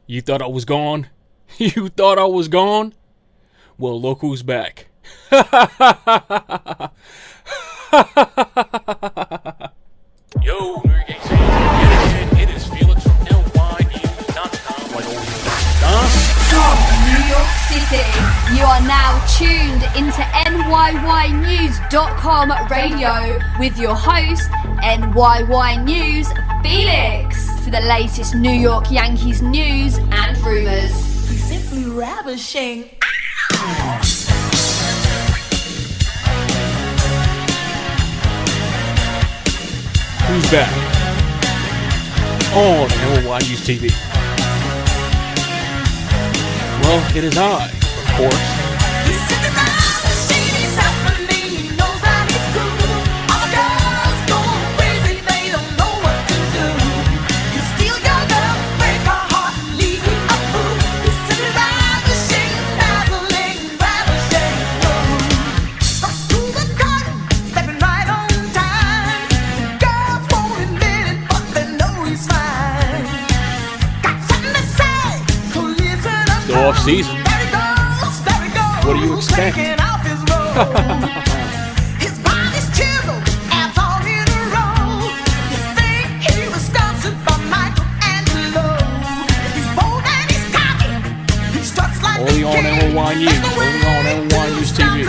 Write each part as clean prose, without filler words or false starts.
You thought I was gone? You thought I was gone? Well, look who's back. Yo, New York Yankees fans, it is Felix from Nyynews.com. Like always, From New York City, you are now tuned into NYYNews.com radio with your host, NYY News, Felix, for the latest New York Yankees news and rumors. He's simply ravishing. who's back? On NYNews TV. Well, it is I, of course. Off season. What do you expect? His body's chiseled, abs all in a row. You think he was sculpted by Michelangelo? He's bold and he's cocky. He struts like only on NYNews. Only on NYNews TV.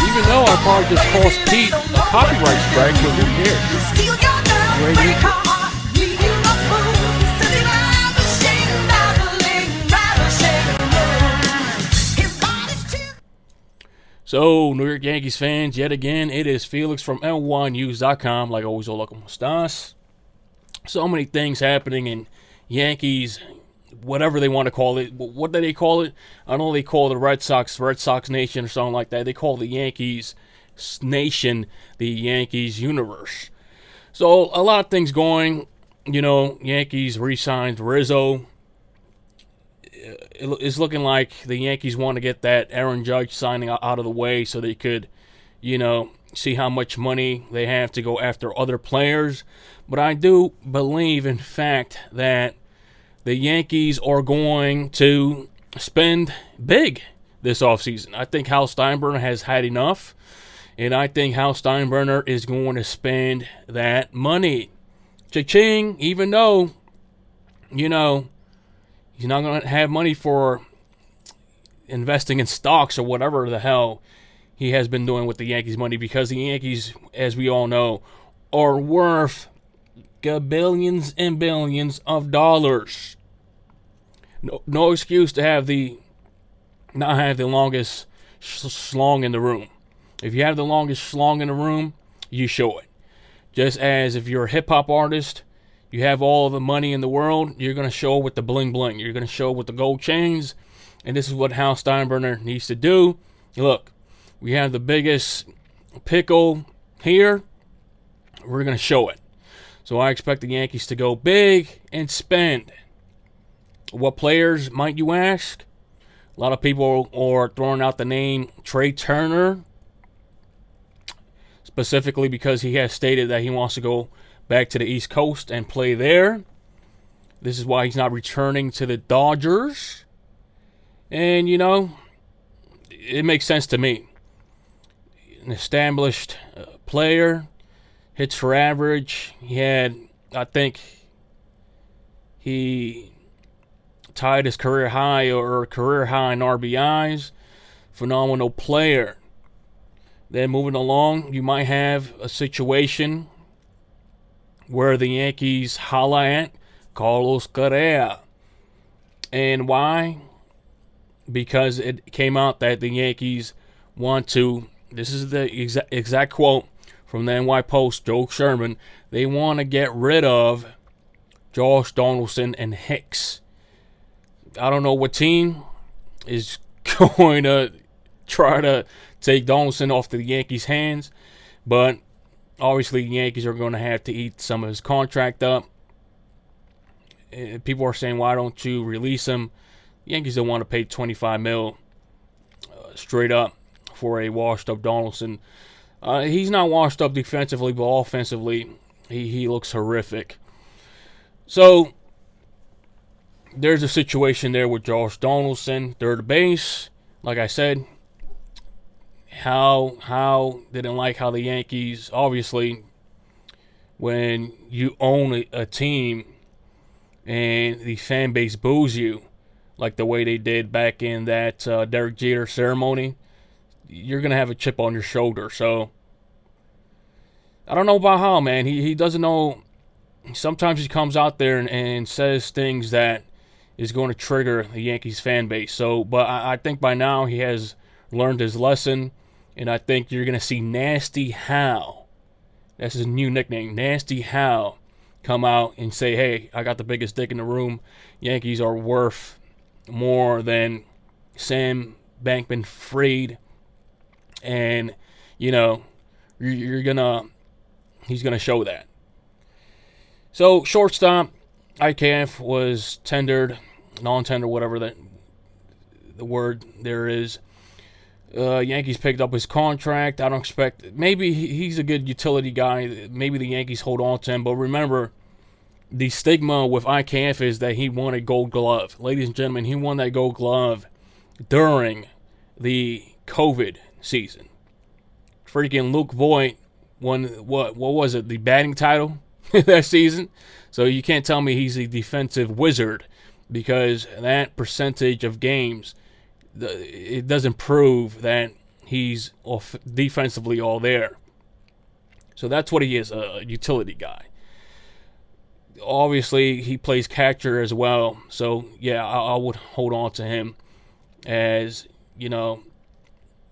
Even though I probably just cost Pete a copyright strike, but who cares? So, New York Yankees fans, yet again, it is Felix from Nyynews.com. Like always, Hola, cómo estás. So many things happening in Yankees, whatever they want to call it. What do they call it? I know they call the Red Sox Nation or something like that. They call the Yankees Nation the Yankees universe. So, a lot of things going. You know, Yankees re-signed Rizzo. It's looking like the Yankees want to get that Aaron Judge signing out of the way so they could, see how much money they have to go after other players. But I do believe, in fact, that the Yankees are going to spend big this offseason. I think Hal Steinbrenner has had enough. And I think Hal Steinbrenner is going to spend that money. Cha-ching, even though, he's not going to have money for investing in stocks or whatever the hell he has been doing with the Yankees money, because the Yankees, as we all know, are worth billions and billions of dollars. No excuse to not have the longest schlong in the room. If you have the longest schlong in the room, you show it. Just as if you're a hip-hop artist, you have all the money in the world, you're going to show with the bling-bling. You're going to show with the gold chains. And this is what Hal Steinbrenner needs to do. Look, we have the biggest pickle here. We're going to show it. So I expect the Yankees to go big and spend. What players, might you ask? A lot of people are throwing out the name Trey Turner, specifically because he has stated that he wants to go back to the East Coast and play there. This is why he's not returning to the Dodgers. And, it makes sense to me. An established player, hits for average. I think he tied his career high in RBIs. Phenomenal player. Then moving along, you might have a situation where the Yankees holla at Carlos Correa. And why? Because it came out that the Yankees want to, this is the exact quote from the NY Post, Joe Sherman, they want to get rid of Josh Donaldson and Hicks. I don't know what team is going to try to take Donaldson off the Yankees' hands, but obviously the Yankees are going to have to eat some of his contract up. People are saying, why don't you release him? The Yankees don't want to pay $25 million straight up for a washed-up Donaldson. He's not washed up defensively, but offensively, he looks horrific. So there's a situation there with Josh Donaldson, third base. Like I said, Hal didn't like how the Yankees, obviously, when you own a team and the fan base boos you, like the way they did back in that Derek Jeter ceremony, you're going to have a chip on your shoulder. So I don't know about Hal, man. He doesn't know. Sometimes he comes out there and says things that is going to trigger the Yankees fan base. So, but I think by now he has learned his lesson, and I think you're going to see Nasty Hal. That's his new nickname, Nasty Hal, come out and say, hey, I got the biggest dick in the room. Yankees are worth more than Sam Bankman-Fried. And, you know, he's going to show that. So, shortstop, IKF was tendered, non-tender, whatever the word there is. Yankees picked up his contract. I don't expect, maybe he's a good utility guy. Maybe the Yankees hold on to him. But remember, the stigma with IKF is that he won a gold glove. Ladies and gentlemen, he won that gold glove during the COVID season. Freaking Luke Voigt won, what was it, the batting title that season? So you can't tell me he's a defensive wizard, because that percentage of games, it doesn't prove that he's defensively all there. So that's what he is, a utility guy. Obviously, he plays catcher as well. So, yeah, I would hold on to him as, you know,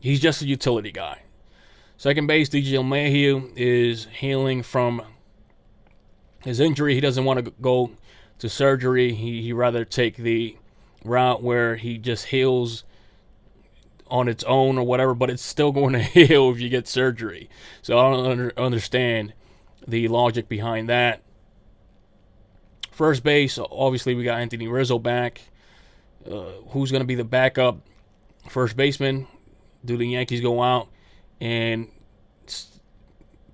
he's just a utility guy. Second base, DJ LeMahieu is healing from his injury. He doesn't want to go to surgery. He rather take the route where he just heals on its own or whatever, but it's still going to heal if you get surgery. So I don't understand the logic behind that. First base, obviously we got Anthony Rizzo back. Who's going to be the backup first baseman? Do the Yankees go out? And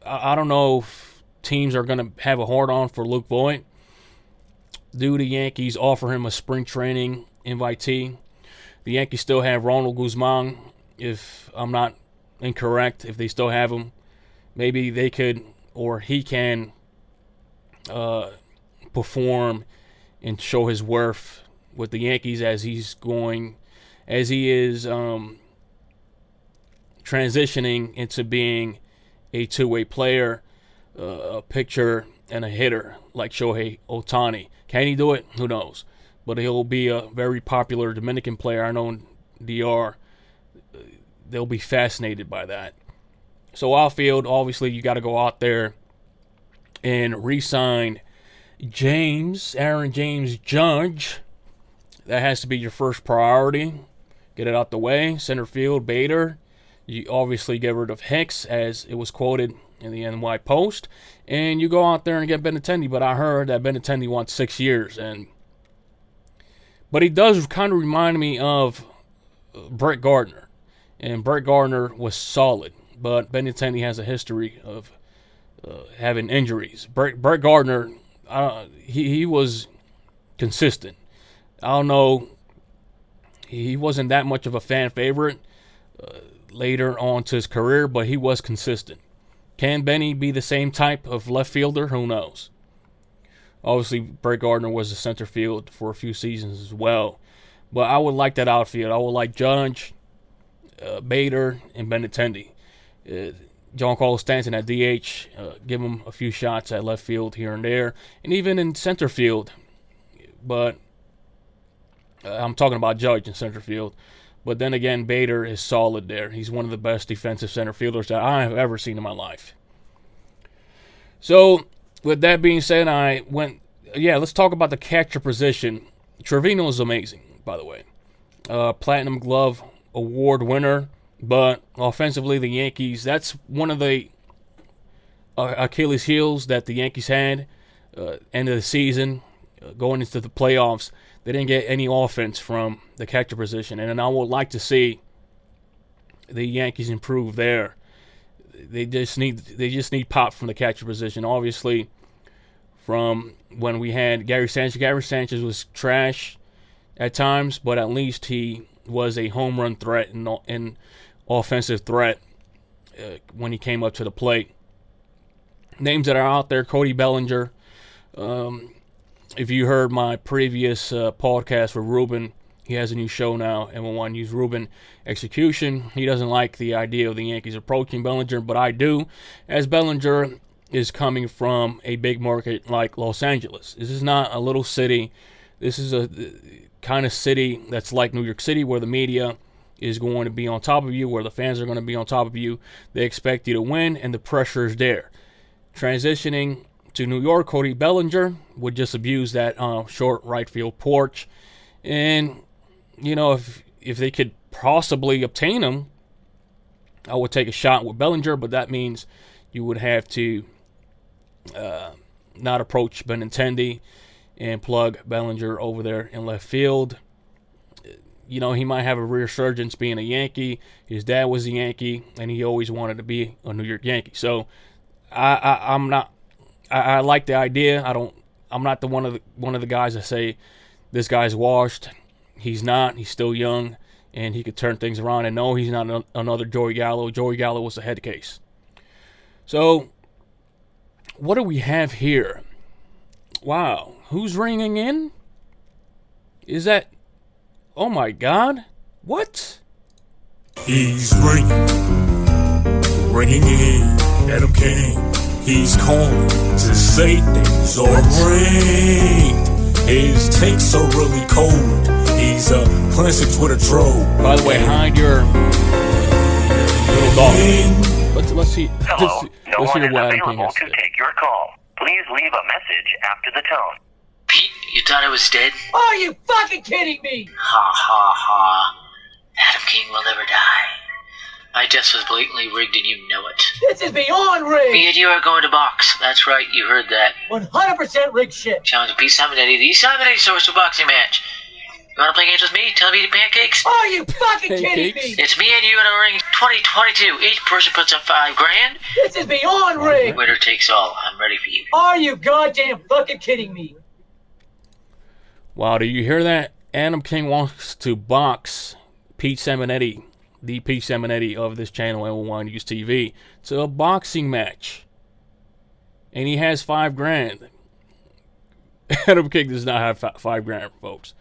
I don't know if teams are going to have a hard-on for Luke Voigt. Do the Yankees offer him a spring training invitee? The Yankees still have Ronald Guzman, if I'm not incorrect, if they still have him. Maybe they could, or he can perform and show his worth with the Yankees as he is transitioning into being a two-way player, a pitcher and a hitter like Shohei Ohtani. Can he do it? Who knows? But he'll be a very popular Dominican player. I know in DR, they'll be fascinated by that. So outfield, obviously you got to go out there and re-sign Aaron James Judge. That has to be your first priority. Get it out the way. Center field, Bader. You obviously get rid of Hicks, as it was quoted in the NY Post. And you go out there and get Benintendi. But I heard that Benintendi wants 6 years. But he does kind of remind me of Brett Gardner. And Brett Gardner was solid. But Benintendi has a history of having injuries. Brett Gardner, he was consistent. I don't know. He wasn't that much of a fan favorite later on to his career, but he was consistent. Can Benny be the same type of left fielder? Who knows? Obviously, Brett Gardner was a center field for a few seasons as well. But I would like that outfield. I would like Judge, Bader, and Benintendi. Giancarlo Stanton at DH, give him a few shots at left field here and there. And even in center field. But I'm talking about Judge in center field. But then again, Bader is solid there. He's one of the best defensive center fielders that I have ever seen in my life. So, with that being said, let's talk about the catcher position. Trevino is amazing, by the way. Platinum Glove Award winner. But offensively, the Yankees, that's one of the Achilles heels that the Yankees had end of the season, going into the playoffs. They didn't get any offense from the catcher position. And I would like to see the Yankees improve there. they just need pop from the catcher position. Obviously, from when we had Gary Sanchez was trash at times, but at least he was a home run threat and offensive threat when he came up to the plate. Names that are out there: Cody Bellinger. If you heard my previous podcast with Ruben, he has a new show now, and we want to use Ruben Execution. He doesn't like the idea of the Yankees approaching Bellinger, but I do, as Bellinger is coming from a big market like Los Angeles. This is not a little city. This is a kind of city that's like New York City, where the media is going to be on top of you, where the fans are going to be on top of you. They expect you to win, and the pressure is there. Transitioning to New York, Cody Bellinger would just abuse that short right field porch. And, you know, if they could possibly obtain him, I would take a shot with Bellinger, but that means you would have to not approach Benintendi and plug Bellinger over there in left field. You know, he might have a resurgence being a Yankee. His dad was a Yankee, and he always wanted to be a New York Yankee. So I like the idea. I'm not one of the guys that say this guy's washed. He's not. He's still young, and he could turn things around. And no, he's not another Joey Gallo. Joey Gallo was a head case. So, what do we have here? Wow, who's ringing in? Is that? Oh my God! What? He's ringing in. Adam King. He's calling to say things are rigged. His takes are really cold. He's a classic Twitter troll. By the way, hide your little dog. Let's see. Hello, no let's one see is what Adam King available has to to say. take your call. Please leave a message after the tone. Pete, you thought I was dead? Are you fucking kidding me? Ha ha ha. Adam King will never die. My death was blatantly rigged and you know it. This is beyond rigged. Me and you are going to box. That's right, you heard that. 100% rigged shit. Challenge Pete Simonetti, the Simonetti Source to boxing match. You want to play games with me? Tell me to eat pancakes? Are you fucking kidding Pancakes? me? It's me and you in a ring 2022. Each person puts up $5 grand. This is beyond rigged. Winner takes all. I'm ready for you. Are you goddamn fucking kidding me? Wow, do you hear that? Adam King wants to box Pete Simonetti, the Pete Simonetti of this channel, N1 News TV. It's a boxing match. And he has $5 grand. Adam King does not have $5 grand, folks.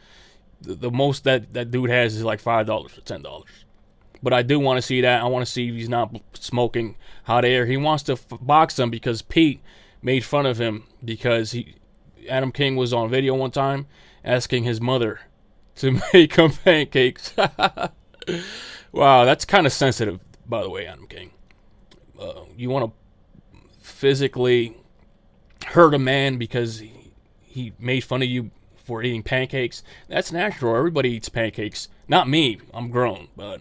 The most that dude has is like $5 or $10. But I do want to see that. I want to see if he's not smoking hot air. He wants to box him because Pete made fun of him because Adam King was on video one time asking his mother to make him pancakes. Wow, that's kind of sensitive, by the way, Adam King. You want to physically hurt a man because he made fun of you for eating pancakes? That's natural. Everybody eats pancakes. Not me. I'm grown, but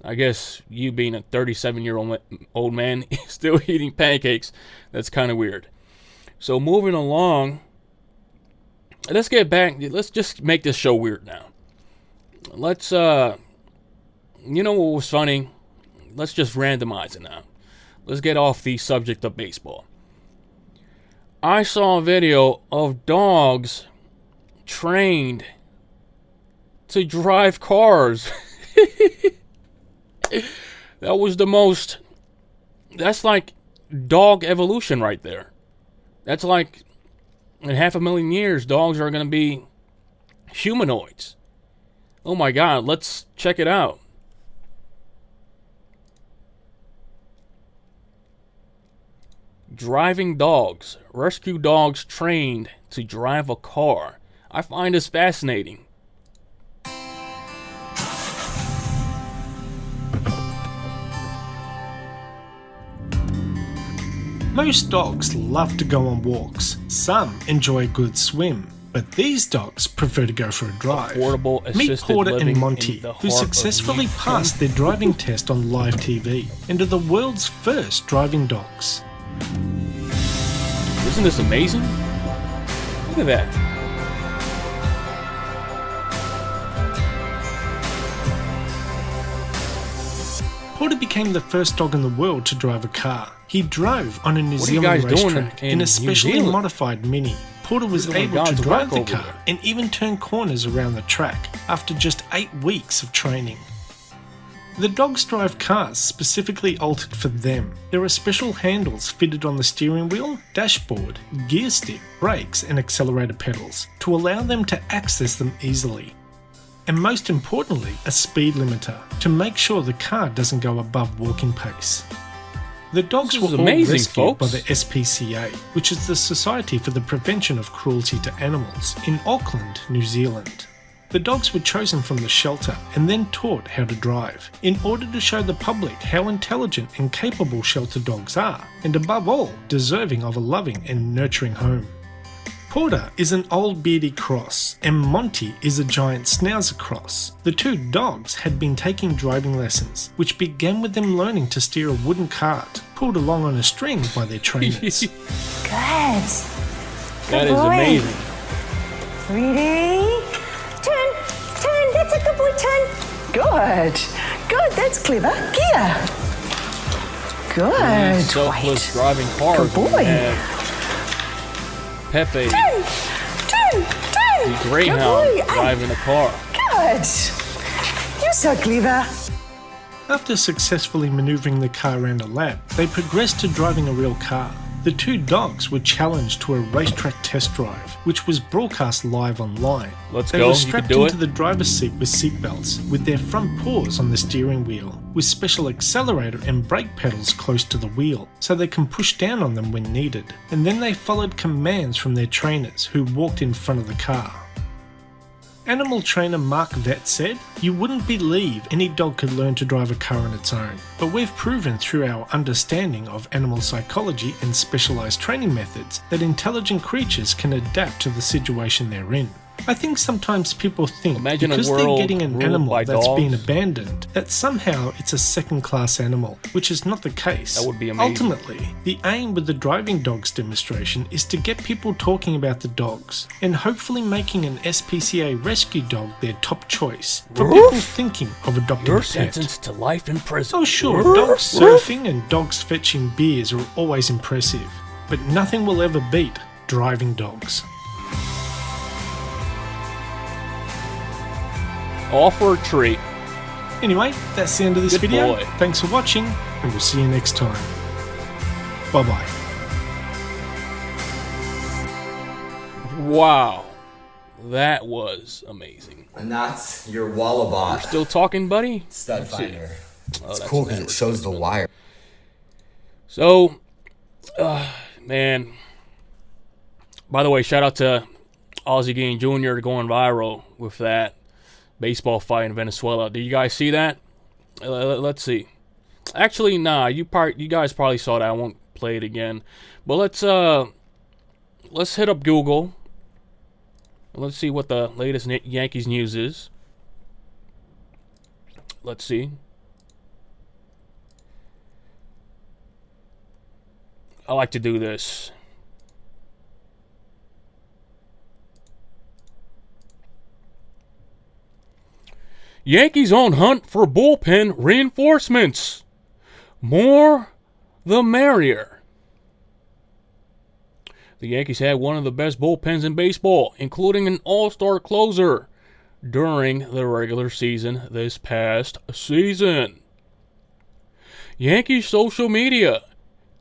I guess you being a 37-year-old man still eating pancakes, that's kind of weird. So moving along, let's get back. Let's just make this show weird now. Let's, you know what was funny? Let's just randomize it now. Let's get off the subject of baseball. I saw a video of dogs trained to drive cars. That was the most... That's like dog evolution right there. That's like in 500,000 years, dogs are going to be humanoids. Oh my God, let's check it out. Driving dogs. Rescue dogs trained to drive a car. I find this fascinating. Most dogs love to go on walks. Some enjoy a good swim. But these dogs prefer to go for a drive. Affordable Meet assisted Porter living and Monty, in the who heart of successfully Newton. passed their driving test on live TV into the world's first driving dogs. Isn't this amazing? Look at that. Porter became the first dog in the world to drive a car. He drove on a New What are you guys Zealand doing racetrack in in New a specially Zealand? modified Mini. Porter was You're doing able to God's drive work the over car there. and even turn corners around the track after just 8 weeks of training. The dogs drive cars specifically altered for them. There are special handles fitted on the steering wheel, dashboard, gear stick, brakes and accelerator pedals to allow them to access them easily. And most importantly, a speed limiter to make sure the car doesn't go above walking pace. The dogs This were is all amazing, rescued by folks. the SPCA, which is the Society for the Prevention of Cruelty to Animals, in Auckland, New Zealand. The dogs were chosen from the shelter and then taught how to drive, in order to show the public how intelligent and capable shelter dogs are, and above all, deserving of a loving and nurturing home. Porter is an old beardy cross, and Monty is a giant schnauzer cross. The two dogs had been taking driving lessons, which began with them learning to steer a wooden cart, pulled along on a string by their trainers. Good. That is boy. amazing. Ready? Turn. That's a good boy. Turn. Good. That's clever. Gear. Good. Selfless Wait. driving cars. Good boy. And Pepe, Turn. the Greyhound, Good boy. driving a car. Good. You're so clever. After successfully maneuvering the car around a lap, they progressed to driving a real car. The two dogs were challenged to a racetrack test drive, which was broadcast live online. Let's They go, were you can strapped do into it. the driver's seat with seatbelts, with their front paws on the steering wheel, with special accelerator and brake pedals close to the wheel, so they can push down on them when needed. And then they followed commands from their trainers, who walked in front of the car. Animal trainer Mark Vett said, "You wouldn't believe any dog could learn to drive a car on its own, but we've proven through our understanding of animal psychology and specialized training methods that intelligent creatures can adapt to the situation they're in." I think sometimes people think Imagine a because they're world getting an ruled animal by that's been dogs. abandoned, that somehow it's a second-class animal, which is not the case. That would be amazing. Ultimately, the aim with the driving dogs demonstration is to get people talking about the dogs, and hopefully making an SPCA rescue dog their top choice for Roof. people thinking of adopting You're a pet. sentenced to life in prison. Oh sure, Roof, dogs roof. surfing and dogs fetching beers are always impressive, but nothing will ever beat driving dogs. All for a treat. Anyway, that's the end of this Good video. boy. Thanks for watching, and we'll see you next time. Bye bye. Wow. That was amazing. And that's your Wallabot Still talking, buddy? stud Let's see. finder. Oh, It's that's cool because an it shows the wire. So, man. By the way, shout out to Ozzie Gain Jr. going viral with that baseball fight in Venezuela. Did you guys see that? Let's see. Actually, nah. You guys probably saw that. I won't play it again. But let's hit up Google. Let's see what the latest Yankees news is. Let's see. I like to do this. Yankees on hunt for bullpen reinforcements. More the merrier. The Yankees had one of the best bullpens in baseball, including an all-star closer during the regular season this past season. Yankees social media.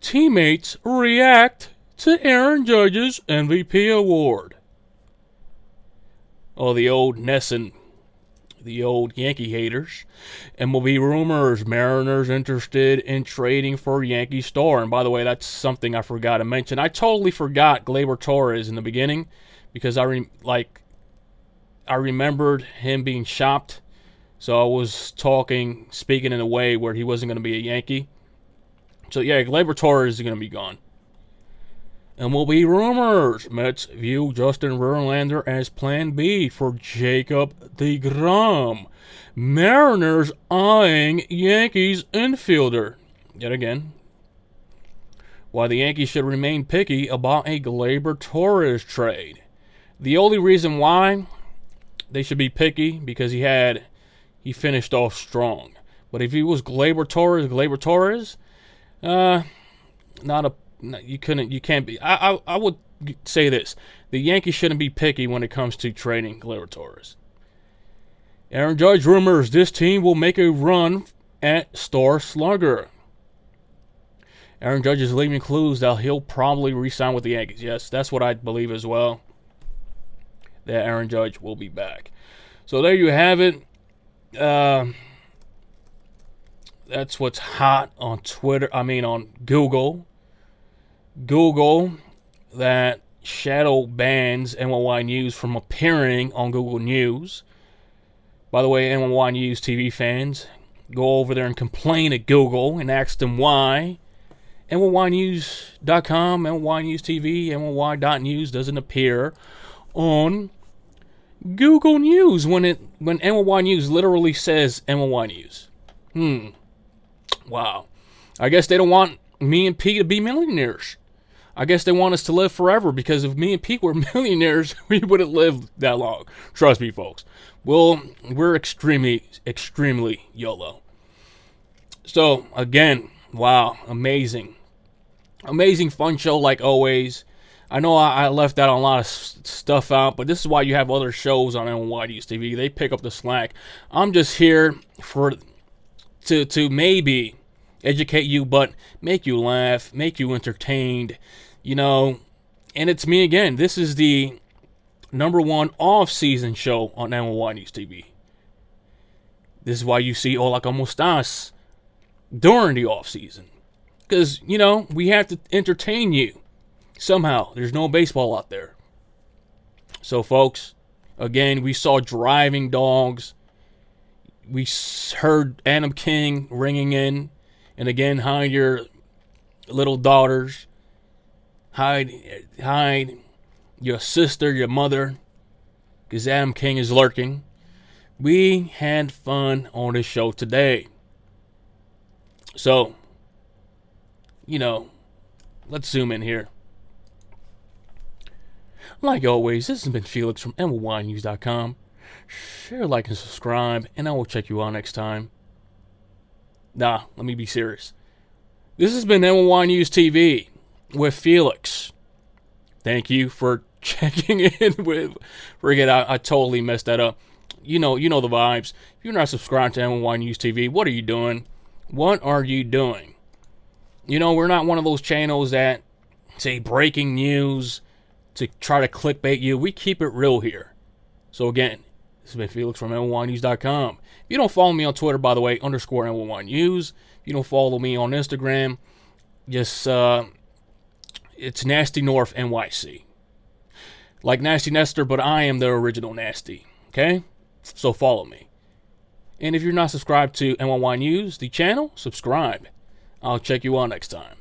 Teammates react to Aaron Judge's MVP award. Oh, the old Nesson. The old Yankee haters. MLB rumors. Mariners interested in trading for Yankee star. And by the way, that's something I forgot to mention. I totally forgot Gleyber Torres in the beginning because I remembered him being shopped. So I was speaking in a way where he wasn't going to be a Yankee. So yeah, Gleyber Torres is going to be gone. MLB rumors. Mets view Justin Verlander as plan B for Jacob deGrom. Mariners eyeing Yankees infielder. Yet again. Why the Yankees should remain picky about a Gleyber Torres trade. The only reason why they should be picky because he finished off strong. But if he was Gleyber Torres, you can't be. I would say this: the Yankees shouldn't be picky when it comes to trading Gleyber Torres. Aaron Judge rumors this team will make a run at star slugger. Aaron Judge is leaving clues that he'll probably re-sign with the Yankees. Yes, that's what I believe as well. That Aaron Judge will be back. So there you have it. That's what's hot on Twitter. On Google. Google that shadow bans NYY News from appearing on Google News. By the way, NYY News TV fans, go over there and complain at Google and ask them why NYNews.com, NYY News TV, NYY.news doesn't appear on Google News when NYY News literally says NYY News. Wow. I guess they don't want me and Pete to be millionaires. I guess they want us to live forever, because if me and Pete were millionaires, we wouldn't live that long. Trust me, folks. Well, we're extremely, extremely YOLO. So, again, wow, amazing. Amazing fun show like always. I know I left out a lot of stuff out, but this is why you have other shows on NYD's TV. They pick up the slack. I'm just here to maybe educate you, but make you laugh, make you entertained, and it's me again. This is the #1 off-season show on NYD's TV. This is why you see Hola, cómo estás during the off-season. Because, we have to entertain you. Somehow, there's no baseball out there. So, folks, again, we saw driving dogs. We heard Adam King ringing in. And again, hide your little daughters. Hide your sister, your mother. Because Adam King is lurking. We had fun on this show today. So, let's zoom in here. Like always, this has been Felix from NYNews.com. Share, like, and subscribe, and I will check you out next time. Nah, let me be serious. This has been NY News TV with Felix. Thank you for checking in with. Forget, I totally messed that up. You know the vibes. If you're not subscribed to NY News TV, what are you doing? What are you doing? We're not one of those channels that say breaking news to try to clickbait you. We keep it real here. So again, this has been Felix from NYNews.com. If you don't follow me on Twitter, by the way, _NYNews. If you don't follow me on Instagram, just it's Nasty North NYC. Like Nasty Nestor, but I am the original Nasty. Okay? So follow me. And if you're not subscribed to NYY News, the channel, subscribe. I'll check you out next time.